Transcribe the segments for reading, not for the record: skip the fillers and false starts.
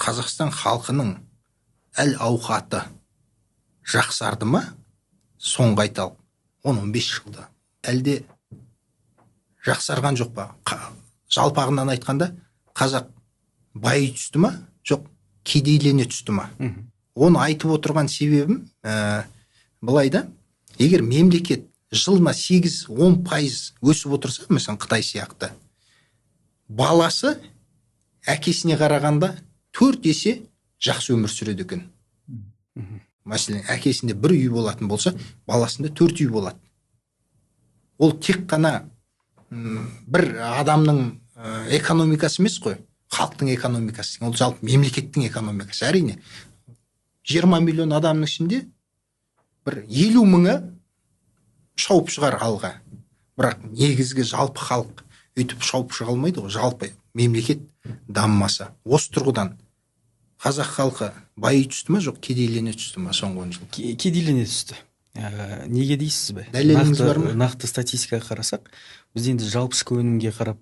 Қазақстан халқының әл ауқаты жақсарды ма? Соңғы айталық 10-15 жылда. Әлде жақсарған жоқ па? Жалпағынан айтқанда, қазақ байи түсті ма? Жоқ, кедейлене түсті ма? Оны айтып отырған себебім, былайда, егер мемлекет жылына 8-10% өсіп отырса, mesela Қытай сияқты, баласы әкесіне қарағанда 4 есе жақсы өмір сүреді екен. Мәселен, әкесінде 1 үй болатын болса, баласында 4 үй болады. Ол тек қана бір адамның экономикасы емес қой, халықтың экономикасы, ол жалпы мемлекеттің экономикасы. Әрине, 20 миллион адамның ішінде бір 50 мыңы шауып шығар алға. Бірақ негізгі жалпы халық өйтіп шауып шыға алмайды ғой, жалпы мемлекет дамымаса. Осы тұрғыдан қазақ халқы байи түсті ма, жоқ кедейлене түсті ма соңғы 10 жылда? Кедейлене түсті. Неге дейсіз бе? Дәлеліңіз бар ма? Нақты статистикаға қарасақ, біз енді жалпы ішкі өнімге қарап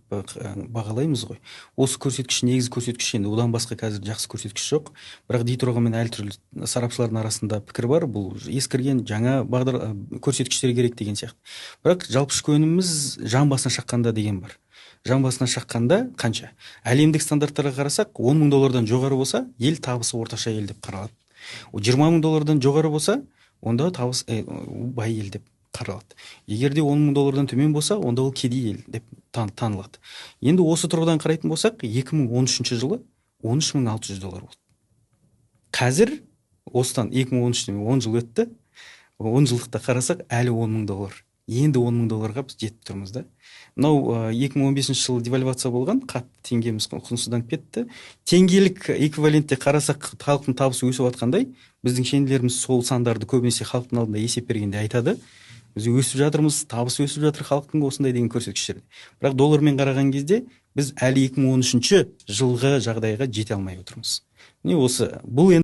бағалаймыз ғой. Осы көрсеткіш негізгі көрсеткіш, енді одан басқа қазір жақсы көрсеткіш жоқ. Бірақ дей тұрғанмен әртүрлі сарапшылардың арасында пікір бар, бұл ескірген жаңа көрсеткіштер керек деген сияқты. Бірақ жалпы ішкі өніміміз жан басына шаққанда деген бар. Жан басына шаққанда қанша? Әлемдік стандарттарға қарасақ, 10 мың доллардан жоғары болса, ел табысы орташа ел деп қаралады. 20 мың доллардан жоғары болса, онда табыс бай ел деп қаралады. Егер де 10 мың доллардан төмен болса, онда ол кедей ел деп танылады. Енді осы тұрғыдан қарайтын болсақ, 2013 жылы 13.600 доллар болды. Қазір осыдан 2013-тен 10 жыл өтті. 10 жылдықта қарасақ, әлі 10 мың доллар. Енді 10 мың долларға біз жетіп тұрмыз да. Мынау 2015 жылы девальвация болған, қатты теңгеміз құнсызданып кетті. Теңгелік эквивалентте қарасақ, халықтың табысы өсіп жатқандай, біздің шенелеріміз сол сандарды көбінесе халықтың алдында есеп бергенде айтады. Біз өсіп жатырмыз, табысы өсіп жатыр халықтың осындай деген көрсеткіштерде. Бірақ доллармен қараған кезде біз әлі 2013 жылғы жағдайға жете алмай отырмыз. Міне осы бұл